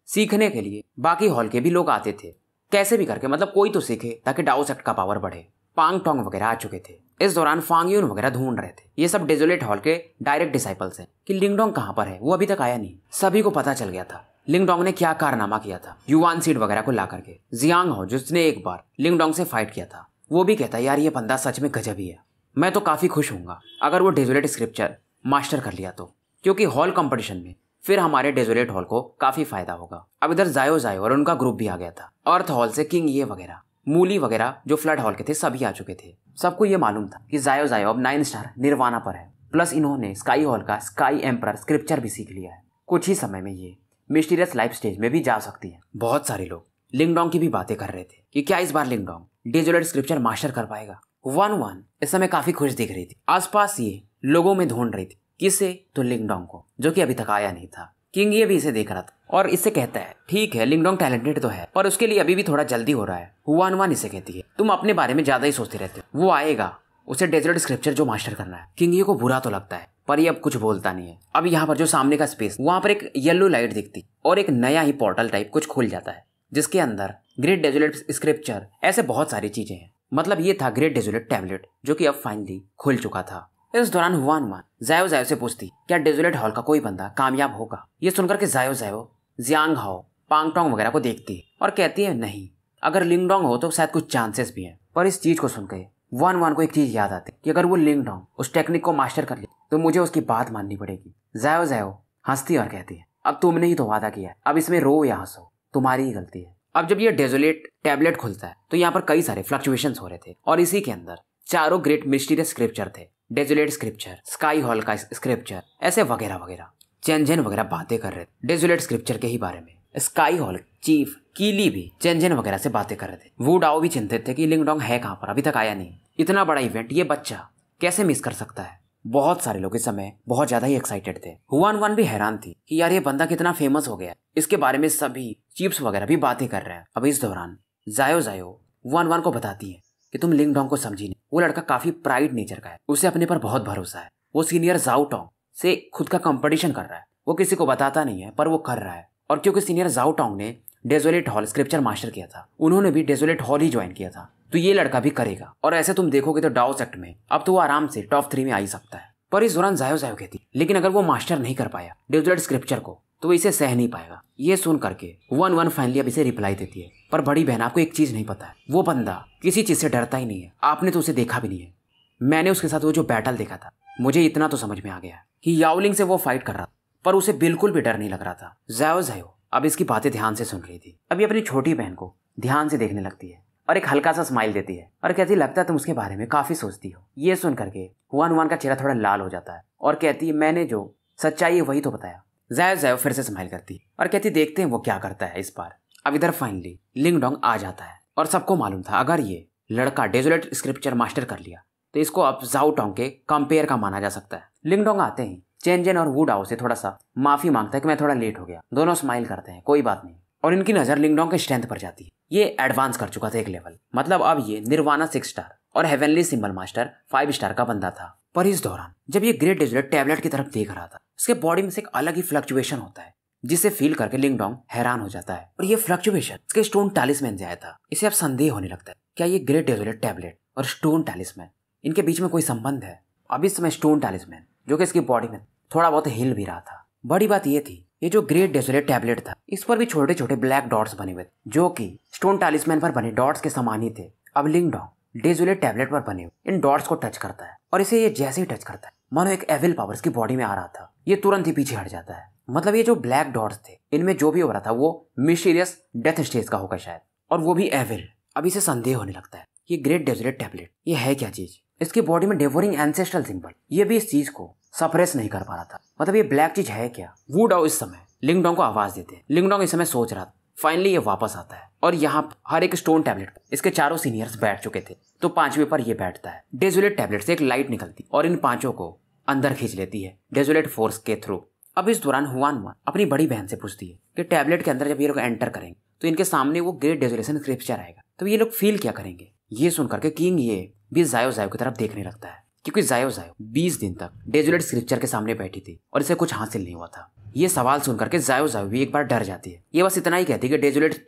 सीखने के लिए बाकी हॉल के भी लोग आते थे। कैसे भी करके मतलब कोई तो सीखे ताकि डाओ सेक्ट का पावर बढ़े। पांग टोंग वगैरह आ चुके थे। इस दौरान फांगयून वगैरह ढूंढ रहे थे। ये सब डेजोलेट हॉल के डायरेक्ट डिसाइपल्स हैं कि लिंगडोंग कहाँ पर है, वो अभी तक आया नहीं। सभी को पता चल गया था लिंगडोंग ने क्या कारनामा किया था युवान सीड वगैरह को ला करके। जियांग हो जिसने एक बार लिंगडोंग से फाइट किया था वो भी कहता है यार ये बंदा सच में गजब ही है। मैं तो काफी खुश हूँगा अगर वो डेजोलेट स्क्रिप्चर मास्टर कर लिया तो, क्योंकि हॉल कंपटीशन में फिर हमारे डेजोलेट हॉल को काफी फायदा होगा। अब इधर जायो जायो और उनका ग्रुप भी आ गया था। अर्थ हॉल से किंग ये वगैरह मूली वगैरह जो फ्लड हॉल के थे सभी आ चुके थे। सबको ये मालूम था कि जायो जायो अब 9 स्टार निर्वाणा पर है, प्लस इन्होंने स्काई हॉल का स्काई एम्परर स्क्रिप्चर भी सीख लिया है। कुछ ही समय में ये मिस्टीरियस लाइफ स्टेज में भी जा सकती है। बहुत सारे लोग लिंगडोंग की भी बातें कर रहे थे कि क्या इस बार लिंगडोंग डेजोलेट स्क्रिप्चर मास्टर कर पाएगा। 1-1 इस समय काफी खुश दिख रही थी। आसपास ये लोगों में ढूंढ रही थी किसे, तो लिंगडोंग को, जो कि अभी तक आया नहीं था। किंग ये भी इसे देख रहा था और इससे कहता है ठीक है लिंगडोंग टैलेंटेड तो है पर उसके लिए अभी भी थोड़ा जल्दी हो रहा है। 1-1 इसे कहती है तुम अपने बारे में ज्यादा ही सोचते रहते हो, वो आएगा उसे डेजोलेट स्क्रिप्चर जो मास्टर करना है। किंग ये को बुरा तो लगता है पर ये अब कुछ बोलता नहीं है। अब यहाँ पर जो सामने का स्पेस वहां पर एक येलो लाइट दिखती और एक नया ही पोर्टल टाइप कुछ खुल जाता है जिसके अंदर ग्रेट डेजोलेट स्क्रिप्चर ऐसे बहुत सारी चीजें हैं। मतलब ये था ग्रेट डेजोलेट टैबलेट जो कि अब फाइनली खुल चुका था। इस दौरान हुआन जायो जायो से पूछती क्या डेजोलेट हॉल का कोई बंदा कामयाब होगा। ये सुनकर के जायो जायो जियांग हाओ पांग टोंग वगैरह को देखती है और कहती है नहीं, अगर लिंगडोंग हो तो शायद कुछ चांसेस भी हैं। पर इस चीज को सुनकर 1-1 को एक चीज याद आती कि अगर वो लिंगडोंग उस टेक्निक को मास्टर कर ले तो मुझे उसकी बात माननी पड़ेगी। जायो जायो हंसती और कहती है अब तुमने ही तो वादा किया है, अब इसमें रो या हंसो तुम्हारी ही गलती है। अब जब ये डेजोलेट टैबलेट खुलता है तो यहाँ पर कई सारे फ्लक्चुएशंस हो रहे थे और इसी के अंदर चारों ग्रेट मिस्टीरियस स्क्रिप्चर थे। डेजोलेट स्क्रिप्चर, स्काई हॉल का स्क्रिप्चर, ऐसे वगैरह वगैरह चेंजन वगैरह बातें कर रहे थे डेजोलेट स्क्रिप्चर के ही बारे में। स्काई हॉल चीफ कीली भी चेंजन वगैरह से बातें कर रहे थे। वू डाओ भी चिंतित थे कि लिंगडोंग है कहाँ पर, अभी तक आया नहीं। इतना बड़ा इवेंट ये बच्चा कैसे मिस कर सकता है। बहुत सारे लोग इस समय बहुत ज्यादा ही एक्साइटेड थे। हुआन वान भी हैरान थी कि यार ये बंदा कितना फेमस हो गया, इसके बारे में सभी चीफ्स वगैरह भी बातें कर रहे हैं। अब इस दौरान जायो हुआन वान को बताती है कि तुम लिंगडोंग को समझी नहीं। वो लड़का काफी प्राइड नेचर का है, उसे अपने पर बहुत भरोसा है। वो सीनियर जाओ टोंग से खुद का कंपटीशन कर रहा है। वो किसी को बताता नहीं है पर वो कर रहा है। और क्योंकि सीनियर जाओ टोंग ने डेजोलेट हॉल स्क्रिप्चर मास्टर किया था, उन्होंने भी डेजोलेट हॉल ही ज्वाइन किया था, तो ये लड़का भी करेगा। और ऐसे तुम देखोगे तो डाओ सेक्ट में अब तो वो आराम से टॉप 3 में आ ही सकता है। पर इस दौरान जायो कहती लेकिन अगर वो मास्टर नहीं कर पाया डेजोलेट स्क्रिप्चर को तो वो इसे सह नहीं पाएगा। ये सुन करके वन फाइनली अब इसे रिप्लाई देती है, पर बड़ी बहन आपको एक चीज नहीं पता है, वो बंदा किसी चीज से डरता ही नहीं है। आपने तो उसे देखा भी नहीं है। मैंने उसके साथ वो जो बैटल देखा था, मुझे इतना तो समझ में आ गया कि याओलिंग से वो फाइट कर रहा था पर उसे बिल्कुल भी डर नहीं लग रहा था। जायो अब इसकी बातें ध्यान से सुन रही थी। अभी अपनी छोटी बहन को ध्यान से देखने लगती है और एक हल्का सा स्माइल देती है और कहती लगता है तुम उसके बारे में काफी सोचती हो। ये सुन करके हुआन का चेहरा थोड़ा लाल हो जाता है और कहती है मैंने जो सच्चाई है वही तो बताया। जायो फिर से स्माइल करती है और कहती देखते हैं वो क्या करता है इस बार। अब इधर फाइनली लिंगडोंग आ जाता है और सबको मालूम था अगर ये लड़का डेजोलेट स्क्रिप्चर मास्टर कर लिया तो इसको अब जाओ टोंग के कंपेयर का माना जा सकता है। लिंगडोंग आते ही चेंजन और वू डाओ से थोड़ा सा माफी मांगता है कि मैं थोड़ा लेट हो गया। दोनों स्माइल करते हैं, कोई बात नहीं। और इनकी नजर लिंगडोंग के स्ट्रेंथ पर जाती है। ये एडवांस कर चुका था एक लेवल, मतलब अब ये निर्वाणा 6 स्टार और हेवनली सिंबल मास्टर 5 स्टार का बंदा था। पर इस दौरान जब ये ग्रेट डेजोलेट टैबलेट की तरफ देख रहा था, उसके बॉडी में से एक अलग ही फ्लक्चुएशन होता है जिसे फील करके लिंगडोंग हैरान हो जाता है। और ये फ्लक्चुएशन इसके स्टोन टैलिस्मैन से आया था। इसे अब संदेह होने लगता है क्या ये ग्रेट डेजोलेट टैबलेट और स्टोन टैलिस्मैन इनके बीच में कोई संबंध है। अब इस समय स्टोन टैलिस्मैन जो कि इसकी बॉडी में थोड़ा बहुत हिल भी रहा था। बड़ी बात ये थी ये जो ग्रेट डेजोलेट टैबलेट था इस पर भी छोटे छोटे ब्लैक डॉट्स बने हुए थे जो कि स्टोन टैलिस्मैन पर बने डॉट्स के समान ही थे। अब लिंगडोंग डेजोलेट टैबलेट पर बने हुए इन डॉट्स को टच करता है और इसे ये जैसे ही टच करता है मानो एक एविल पावर्स की बॉडी में आ रहा था, ये तुरंत ही पीछे हट जाता है। मतलब ये जो ब्लैक डॉट्स थे इनमें जो भी हो रहा था वो मिस्टीरियस डेथ स्टेज का होगा शायद, और वो भी एविल। अब इसे संदेह होने लगता है ये ग्रेट डेजोलेट टैबलेट ये है क्या चीज। इसकी बॉडी में डेवोरिंग एंसेस्ट्रल सिंबल, ये भी इस चीज को सप्रेस नहीं कर पा रहा था। मतलब ये ब्लैक चीज है क्या। वू डाओ इस समय लिंगडोंग को आवाज देते हैं। लिंगडोंग इस समय सोच रहा था। फाइनली ये वापस आता है और यहाँ हर एक स्टोन टैबलेट पर इसके चारों सीनियर्स बैठ चुके थे, तो 5वें पर ये बैठता है। डेजोलेट टैबलेट से एक लाइट निकलती और इन 5 को अंदर खींच लेती है डेजोलेट फोर्स के थ्रू। अब इस दौरान हुआन अपनी बड़ी बहन से पूछती है कि टैबलेट के अंदर जब ये लोग एंटर करेंगे तो इनके सामने वो ग्रेट डेजोलेशन स्क्रिप्चर आएगा, तो ये लोग फील क्या करेंगे। ये सुनकर के किंग ये भी जायो की तरफ देखने लगता है क्योंकि जायो 20 दिन तक डेजोलेट स्क्रिप्चर के सामने बैठी थी और इसे कुछ हासिल नहीं हुआ था। ये सवाल सुनकर के जायो भी एक बार डर जाती है। ये बस इतना ही कहती है कि डेजोलेट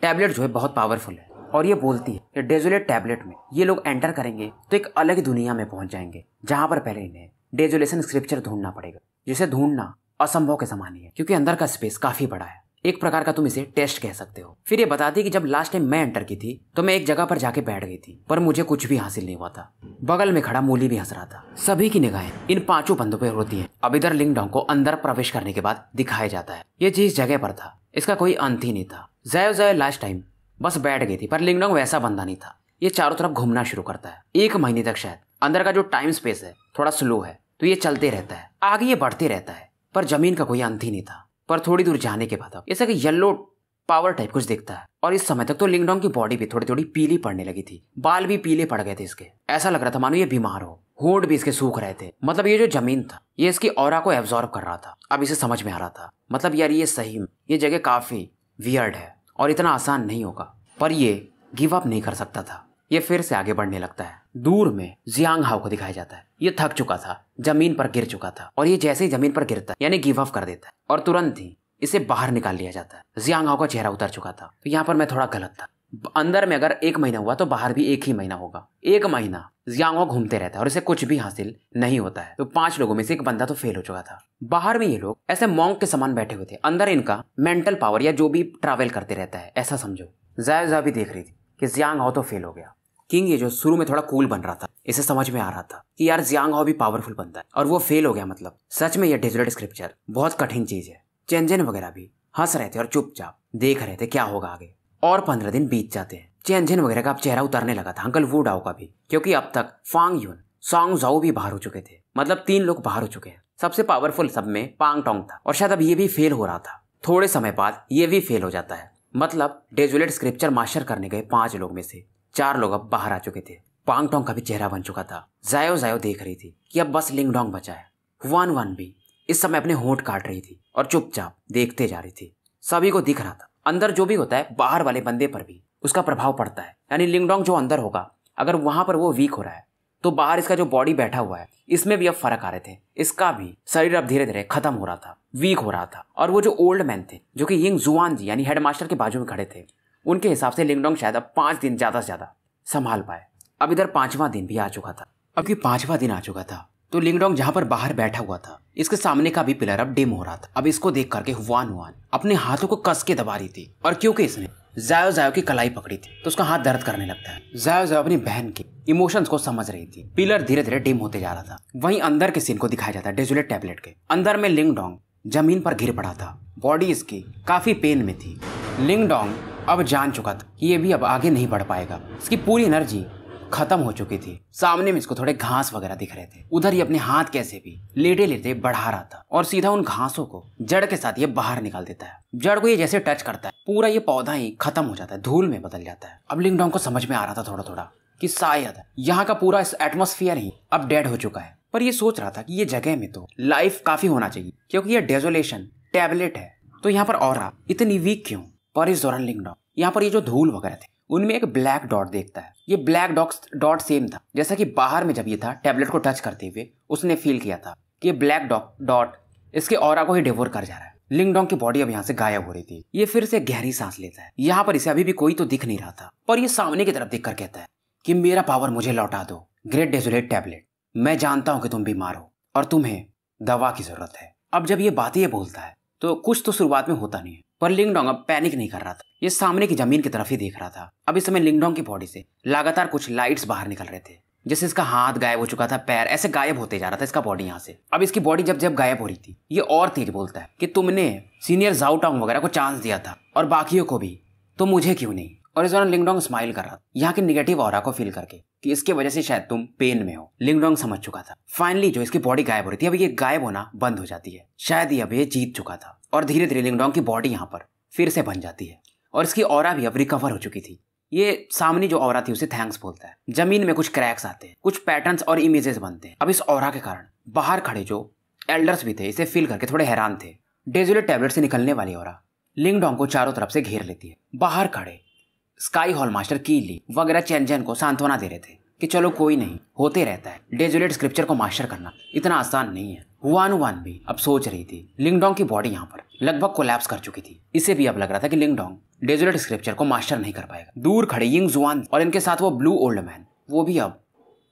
टैबलेट जो है बहुत पावरफुल है, और ये बोलती है कि डेजोलेट टैबलेट में ये लोग एंटर करेंगे तो एक अलग दुनिया में पहुंच जाएंगे जहां पर पहले इन्हें डेजोलेशन स्क्रिप्चर ढूंढना पड़ेगा, जिसे ढूंढना असंभव के समान ही है क्योंकि अंदर का स्पेस काफी बड़ा है। एक प्रकार का तुम इसे टेस्ट कह सकते हो। फिर ये बताती कि जब लास्ट टाइम मैं एंटर की थी तो मैं एक जगह पर जाके बैठ गई थी पर मुझे कुछ भी हासिल नहीं हुआ था। बगल में खड़ा मूली भी हंस रहा था। सभी की निगाहें इन 5 बंदों पर होती हैं। अब इधर लिंगडोंग को अंदर प्रवेश करने के बाद दिखाया जाता है ये जिस जगह पर था इसका कोई अंत ही नहीं था। जायो लास्ट टाइम बस बैठ गई थी पर लिंगडोंग वैसा बंदा नहीं था। ये चारों तरफ घूमना शुरू करता है। 1 महीने तक शायद अंदर का जो टाइम स्पेस है थोड़ा स्लो है तो ये चलते रहता है, आगे ये बढ़ते रहता है पर जमीन का कोई अंत ही नहीं था। पर थोड़ी दूर जाने के बाद अब ऐसा कि येलो पावर टाइप कुछ दिखता है और इस समय तक तो लिंगडोंग की बॉडी भी थोड़ी थोड़ी पीली पड़ने लगी थी। बाल भी पीले पड़ गए थे इसके। ऐसा लग रहा था मानो ये बीमार हो। होंठ भी इसके सूख रहे थे। मतलब ये जो जमीन था ये इसकी ऑरा को एब्जॉर्ब कर रहा था। अब इसे समझ में आ रहा था मतलब यार ये सही में ये जगह काफी वियर्ड है और इतना आसान नहीं होगा, पर ये गिव अप नहीं कर सकता था। ये फिर से आगे बढ़ने लगता है। दूर में जियांग हाओ को दिखाया जाता है। ये थक चुका था, जमीन पर गिर चुका था और ये जैसे ही जमीन पर गिरता है यानी गिव अप कर देता है और तुरंत ही इसे बाहर निकाल लिया जाता है। जियांग हाओ का चेहरा उतर चुका था। तो यहाँ पर मैं थोड़ा गलत था। अंदर में अगर 1 महीना हुआ तो बाहर भी 1 ही महीना होगा। 1 महीना जियांग हाओ घूमते रहता है और इसे कुछ भी हासिल नहीं होता है। तो 5 लोगों में से 1 बंदा तो फेल हो चुका था। बाहर में ये लोग ऐसे मॉन्क के समान बैठे हुए थे। अंदर इनका मेंटल पावर या जो भी ट्रैवल करते रहता है ऐसा समझो। जायो भी देख रही थी कि जियांग हाओ तो फेल हो गया। किंग ये जो शुरू में थोड़ा कूल बन रहा था इसे समझ में आ रहा था कि यार जियांग हाओ भी पावरफुल बनता है और वो फेल हो गया। मतलब सच में ये डेजोलेट स्क्रिप्चर बहुत कठिन चीज है। चेंजन वगैरह भी हंस रहे थे और चुपचाप देख रहे थे क्या होगा आगे। और 15 दिन बीत जाते हैं। चेंजन वगैरह का अब चेहरा उतरने लगा था, अंकल वू डाओ का भी, क्योंकि अब तक फांग यून सॉन्ग जाओ भी बाहर हो चुके थे। मतलब 3 लोग बाहर हो चुके हैं। सबसे पावरफुल सब में पांग टोंग था और शायद अब ये भी फेल हो रहा था। थोड़े समय बाद ये भी फेल हो जाता है। मतलब डेजोलेट स्क्रिप्चर मास्टर करने गए 5 लोग में से 4 लोग अब बाहर आ चुके थे। पांग टोंग का भी चेहरा बन चुका था। जायो जायो देख रही थी कि अब बस लिंग डोंग बचा है। हुआन वान भी इस समय अपने होंठ काट रही थी और चुपचाप देखते जा रही थी। सभी को दिख रहा था अंदर जो भी होता है बाहर वाले बंदे पर भी उसका प्रभाव पड़ता है। यानी लिंग डोंग जो अंदर होगा अगर वहां पर वो वीक हो रहा है तो बाहर इसका जो बॉडी बैठा हुआ है इसमें भी अब फर्क आ रहे थे। इसका भी शरीर अब धीरे धीरे खत्म हो रहा था, वीक हो रहा था। और वो जो ओल्ड मैन थे जो कि यिंग जुआन जी यानी हेडमास्टर के बाजू में खड़े थे, उनके हिसाब से लिंग डोंग शायद अब 5 दिन ज्यादा से ज्यादा संभाल पाए। अब इधर 5वां दिन भी आ चुका था। अब कि 5वां दिन आ चुका था तो लिंग डोंग जहां पर बाहर बैठा हुआ था इसके सामने का भी पिलर अब डिम हो रहा था। अब इसको देख करके हुआन वान अपने हाथों को कस के दबा रही थी और क्योंकि इसने जायो जायो की कलाई पकड़ी थी तो उसका हाथ दर्द करने लगता है। जायो जायो अपनी बहन के इमोशंस को समझ रही थी। पिलर धीरे धीरे डिम होते जा रहा था। वहीं अंदर के सीन को दिखाया जाता है डेजोलेट टैबलेट के अंदर में। लिंग डोंग जमीन पर गिर पड़ा था, बॉडी इसकी काफी पेन में थी। लिंग डोंग अब जान चुका था कि ये भी अब आगे नहीं बढ़ पाएगा। इसकी पूरी एनर्जी खत्म हो चुकी थी। सामने में इसको थोड़े घास वगैरह दिख रहे थे। उधर ही अपने हाथ कैसे भी लेटे लेटे बढ़ा रहा था और सीधा उन घासों को जड़ के साथ ये बाहर निकाल देता है। जड़ को ये जैसे टच करता है पूरा ये पौधा ही खत्म हो जाता है, धूल में बदल जाता है। अब लिंग डोंग को समझ में आ रहा था थोड़ा थोड़ा कि शायद यहाँ का पूरा एटमॉस्फेयर ही अब डेड हो चुका है। पर ये सोच रहा था कि ये जगह में तो लाइफ काफी होना चाहिए क्योंकि ये डेजोलेशन टैबलेट है तो यहाँ पर ऑरा इतनी वीक क्यों। पर इस दौरान लिंग डोंग यहाँ पर ये जो धूल वगैरह थे उनमें एक ब्लैक डॉट देखता है। ये ब्लैक डॉट सेम था जैसा कि बाहर में जब ये था टैबलेट को टच करते हुए उसने फील किया था कि ये ब्लैक डॉट इसके ऑरा को ही डिवोर कर जा रहा है। लिंग डोंग की बॉडी अब यहाँ से गायब हो रही थी। ये फिर से गहरी सांस लेता है। यहाँ पर इसे अभी भी कोई तो दिख नहीं रहा था पर ये सामने की तरफ देखकर कहता है कि मेरा पावर मुझे लौटा दो ग्रेट डेजोलेट टैबलेट। मैं जानता हूँ कि तुम बीमार हो और तुम्हें दवा की जरूरत है। अब जब ये बातें ये बोलता है तो कुछ तो शुरुआत में होता नहीं है पर लिंग डोंग अब पैनिक नहीं कर रहा था। ये सामने की जमीन की तरफ ही देख रहा था। अब इस समय लिंग डोंग की बॉडी से लगातार कुछ लाइट्स बाहर निकल रहे थे। जैसे इसका हाथ गायब हो चुका था, पैर ऐसे गायब होते जा रहा था इसका बॉडी यहाँ से। अब इसकी बॉडी जब जब गायब हो रही थी ये और तेज बोलता है कि तुमने सीनियर जाओ टांग वगैरह को चांस दिया था और बाकियों को भी, तो मुझे क्यों नहीं। और इस दौरान लिंग डोंग स्माइल कर रहा था यहाँ के निगेटिव ऑरा को फील करके कि इसके वजह से शायद तुम पेन में हो। लिंग डोंग समझ चुका था फाइनली जो इसकी बॉडी गायब हो रही थी अब ये गायब होना बंद हो जाती है। शायद ये अब ये जीत चुका था और धीरे धीरे लिंग डोंग की बॉडी यहाँ पर फिर से बन जाती है और इसकी ऑरा भी अब रिकवर हो चुकी थी। ये सामने जो ऑरा थी उसे थैंक्स बोलता है। जमीन में कुछ क्रैक्स आते हैं, कुछ पैटर्न्स और इमेजेस बनते हैं। अब इस ऑरा के कारण बाहर खड़े जो एल्डर्स भी थे इसे फील करके थोड़े हैरान थे। डेजोलेट टैबलेट से निकलने वाली ऑरा लिंग डोंग को चारों तरफ से घेर लेती है। बाहर खड़े स्काई हॉल मास्टर कीली वगैरह चेंजन को सांत्वना दे रहे थे कि चलो कोई नहीं, होते रहता है। डेजोलेट स्क्रिप्चर को मास्टर करना इतना आसान नहीं है। हुआन वान भी अब सोच रही थी। लिंग डोंग की बॉडी यहाँ पर लगभग कोलैप्स कर चुकी थी। इसे भी अब लग रहा था कि लिंग डोंग डेजोलेट स्क्रिप्चर को मास्टर नहीं कर पाएगा। दूर खड़े यिंग जुआन और इनके साथ वो ब्लू ओल्ड मैन वो भी अब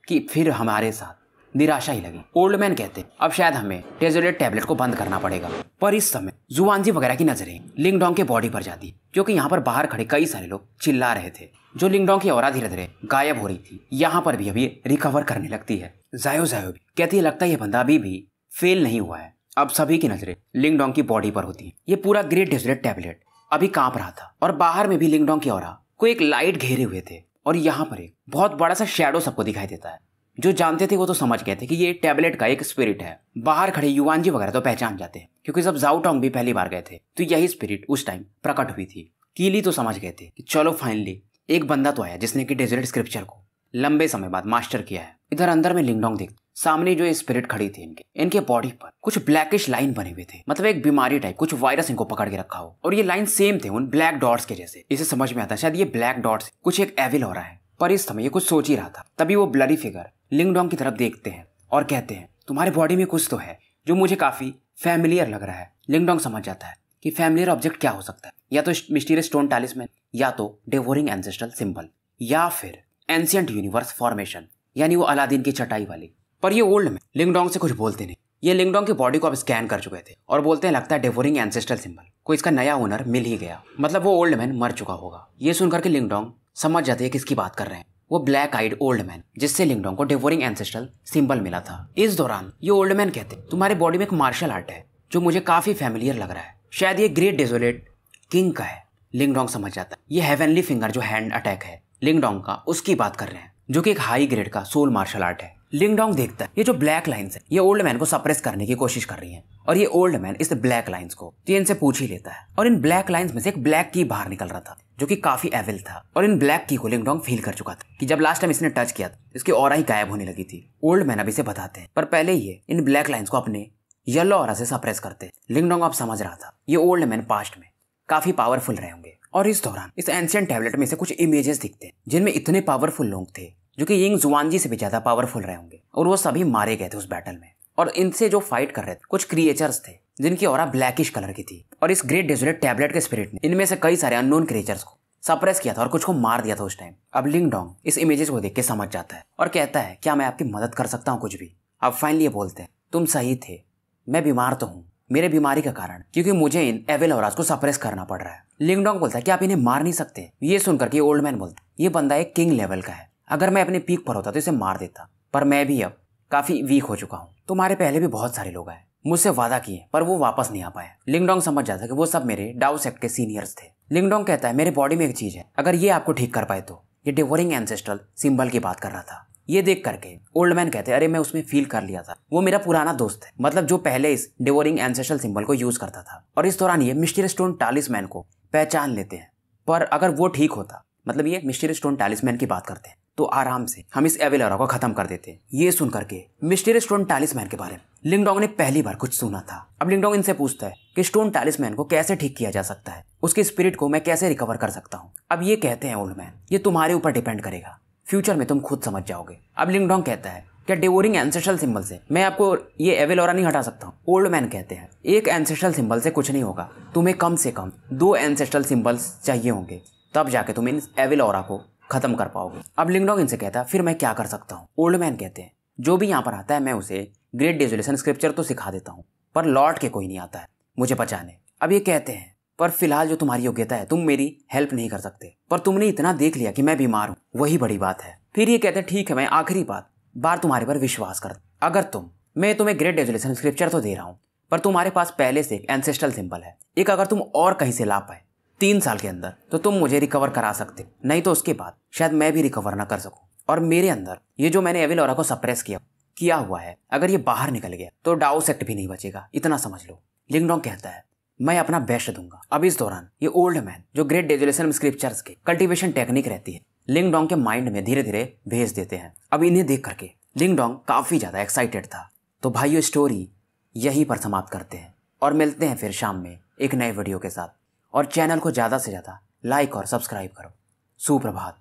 कि फिर हमारे साथ निराशा ही लगी। ओल्ड मैन कहते अब शायद हमें डेजोलेट टैबलेट को बंद करना पड़ेगा। पर इस समय जुआनजी वगैरह की नजरें लिंग डोंग के बॉडी पर जाती क्योंकि यहाँ पर बाहर खड़े कई सारे लोग चिल्ला रहे थे। जो लिंग डोंग की ऑरा धीरे धीरे गायब हो रही थी यहाँ पर भी अभी रिकवर करने लगती है। जायो जायो भी कहती है लगता है ये बंदा अभी भी फेल नहीं हुआ है। अब सभी की नजरें लिंग डोंग की बॉडी पर होती है। ये पूरा ग्रेट डेजोलेट टैबलेट अभी कांप रहा था और बाहर में भी लिंग डोंग की ऑरा को एक लाइट घेरे हुए थे और यहाँ पर एक बहुत बड़ा सा शैडो सबको दिखाई देता है। जो जानते थे वो तो समझ गए थे कि ये टैबलेट का एक स्पिरिट है। बाहर खड़े युवानजी वगैरह तो पहचान जाते हैं क्योंकि जब जाओ टांग भी पहली बार गए थे तो यही स्पिरिट उस टाइम प्रकट हुई थी। कीली तो समझ गए थे कि चलो फाइनली एक बंदा तो आया जिसने कि डेजोलेट स्क्रिप्चर को लंबे समय बाद मास्टर किया है। इधर अंदर में लिंग डोंग देख सामने जो ये स्पिरिट खड़ी थी इनके बॉडी पर कुछ ब्लैकिश लाइन बने हुए थे, मतलब एक बीमारी टाइप कुछ वायरस इनको पकड़ के रखा हो। और ये लाइन सेम थे उन ब्लैक डॉट्स के जैसे। इसे समझ में आता शायद ये ब्लैक डॉट्स कुछ एक एविल हो रहा है। पर इस समय ये कुछ सोच ही रहा था तभी वो ब्लडी फिगर लिंग डोंग की तरफ देखते हैं और कहते हैं तुम्हारे बॉडी में कुछ तो है जो मुझे काफी फैमिलियर लग रहा है। लिंग डोंग समझ जाता है कि फैमिलियर ऑब्जेक्ट क्या हो सकता है, या तो मिस्टीरियस स्टोन टैलिस्मैन, या तो डेवोरिंग एंसेस्ट्रल सिंबल, या फिर एंशिएंट यूनिवर्स फॉर्मेशन यानी वो अलादीन की चटाई वाली। पर ये ओल्ड में लिंग डोंग से कुछ बोलते नहीं। ये लिंग डोंग की बॉडी को अब स्कैन कर चुके थे और बोलते हैं लगता है डेवोरिंग एंसेस्ट्रल सिंबल को इसका नया ओनर मिल ही गया, मतलब वो ओल्ड मैन मर चुका होगा। ये सुनकर के लिंग डोंग समझ जाते हैं किसकी बात कर रहे हैं, वो ब्लैक आइड ओल्ड मैन जिससे लिंग डोंग को डेवोरिंग एंसेस्ट्रल सिंबल मिला था। इस दौरान ये ओल्ड मैन कहते तुम्हारे बॉडी में एक मार्शल आर्ट है जो मुझे काफी फैमिलियर लग रहा है, शायद ये ग्रेट डेजोलेट किंग का है। लिंग डोंग समझ जाता है ये हेवनली फिंगर जो हैंड अटैक है लिंग डोंग का उसकी बात कर रहे हैं, जो कि एक हाई ग्रेड का सोल मार्शल आर्ट है। लिंगडोंग देखता है ये जो ब्लैक लाइन्स है ये ओल्ड मैन को सप्रेस करने की कोशिश कर रही हैं और ये ओल्ड मैन इस ब्लैक लाइन्स को चेन से पूछ ही लेता है और इन ब्लैक लाइन्स में से एक ब्लैक की बाहर निकल रहा था जो कि काफी एविल था और इन ब्लैक की को लिंगडोंग फील कर चुका था कि जब लास्ट टाइम इसने टच किया था इसकी ऑरा ही गायब होने लगी थी। ओल्ड मैन अब इसे बताते हैं पर पहले ये इन ब्लैक लाइन्स को अपने येलो ऑरा से सप्रेस करते। लिंगडोंग अब समझ रहा था ये ओल्ड मैन पास्ट में काफी पावरफुल रहे होंगे और इस दौरान इस एंशिएंट टैबलेट में से कुछ इमेजेस दिखते हैं जिनमें इतने पावरफुल लोग थे जो कि यिंग जुआनजी से भी ज्यादा पावरफुल रहे होंगे और वो सभी मारे गए थे उस बैटल में। और इनसे जो फाइट कर रहे थे कुछ क्रिएचर्स थे जिनकी ऑरा ब्लैकिश कलर की थी और इस ग्रेट डेजोलेट टैबलेट के स्पिरिट ने इनमें से कई सारे अननोन क्रिएचर्स को सप्रेस किया था और कुछ को मार दिया था उस टाइम। अब लिंगडोंग इस इमेजेस को देख के समझ जाता है और कहता है क्या मैं आपकी मदद कर सकता हूँ कुछ भी। अब फाइनली ये बोलते हैं तुम सही थे, मैं बीमार तो हूँ मेरे बीमारी का कारण क्योंकि मुझे इन एविल ऑरास को सप्रेस करना पड़ रहा है। लिंगडोंग बोलता है कि आप इन्हें मार नहीं सकते। ये सुनकर के ओल्ड मैन बोलता है ये बंदा एक किंग लेवल का है, अगर मैं अपने पीक पर होता तो इसे मार देता, पर मैं भी अब काफी वीक हो चुका हूँ। तुम्हारे पहले भी बहुत सारे लोग आए मुझसे वादा किए पर वो वापस नहीं आ पाए। लिंगडोंग समझ जाता है कि वो सब मेरे डाउ सेक्ट के सीनियर्स थे। लिंगडोंग कहता है मेरे बॉडी में एक चीज है, अगर ये आपको ठीक कर पाए तो। ये डिवोरिंग एंसेस्ट्रल सिंबल की बात कर रहा था। ये देख करके ओल्ड मैन कहते हैं अरे मैं उसमें फील कर लिया था, वो मेरा पुराना दोस्त है, मतलब जो पहले इस डिवोरिंग एंसेस्ट्रल सिंबल को यूज करता था। और इस दौरान ये मिस्टीरियस स्टोन टालिस्मैन को पहचान लेते हैं, पर अगर वो ठीक होता, मतलब ये मिस्टीरियस स्टोन टालिस्मैन की बात करते हैं, तो आराम से हम इस एविल ऑरा को खत्म कर देते। ये सुन करके मिस्टीरियस स्टोन टालिस्मैन के बारे में लिंगडोंग ने पहली बार कुछ सुना था। अब लिंगडोंग इनसे पूछता है कि स्टोन टालिस्मैन को कैसे ठीक किया जा सकता है, उसके स्पिरिट को मैं कैसे रिकवर कर सकता हूँ। अब ये कहते हैं ओल्ड मैन ये तुम्हारे ऊपर डिपेंड करेगा, फ्यूचर में तुम खुद समझ जाओगे। अब लिंगडोंग कहता है क्या डिवोरिंग एंसेस्ट्रल सिंबल से मैं आपको ये एविल ऑरा नहीं हटा सकता हूँ। ओल्ड मैन कहते हैं एक एंसेस्ट्रल सिंबल से कुछ नहीं होगा, तुम्हें कम से कम 2 एंसेस्ट्रल सिंबल्स चाहिए होंगे, तब जाके तुम इन एविल ऑरा को खत्म कर पाओगे। अब लिंगडोंग इनसे कहता है फिर मैं क्या कर सकता हूँ। ओल्ड मैन कहते हैं जो भी यहाँ पर आता है मैं उसे ग्रेट डेजोलेशन स्क्रिप्चर तो सिखा देता हूँ, पर लौट के कोई नहीं आता है मुझे बचाने। अब ये कहते हैं पर फिलहाल जो तुम्हारी योग्यता है तुम मेरी हेल्प नहीं कर सकते, पर तुमने इतना देख लिया कि मैं बीमार हूँ, वही बड़ी बात है। फिर ये कहते हैं ठीक है मैं आखिरी बार तुम्हारे पर विश्वास कर, अगर मैं तुम्हें ग्रेट डेजोलेशन स्क्रिप्चर तो दे रहा हूँ, पर तुम्हारे पास पहले से एक एंसेस्ट्रल सिंबल है, एक अगर तुम और कहीं से ला पाए 3 साल के अंदर तो तुम मुझे रिकवर करा सकते, नहीं तो उसके बाद शायद मैं भी रिकवर ना कर सकूं। और मेरे अंदर ये जो मैंने एविल ऑरा को सप्रेस किया हुआ है, अगर ये बाहर निकल गया तो डाउ सेक्ट भी नहीं बचेगा, इतना समझ लो। लिंगडोंग कहता है मैं अपना बेस्ट दूंगा। अब इस दौरान ये ओल्ड मैन जो ग्रेट डेजोलेशन स्क्रिप्चर्स के कल्टीवेशन टेक्निक रहती है लिंगडोंग के माइंड में धीरे धीरे भेज देते हैं। अब इन्हें देख करके लिंगडोंग काफी ज्यादा एक्साइटेड था। तो भाइयों स्टोरी यहीं पर समाप्त करते हैं और मिलते हैं फिर शाम में एक नए वीडियो के साथ। और चैनल को ज़्यादा से ज़्यादा लाइक और सब्सक्राइब करो। सुप्रभात।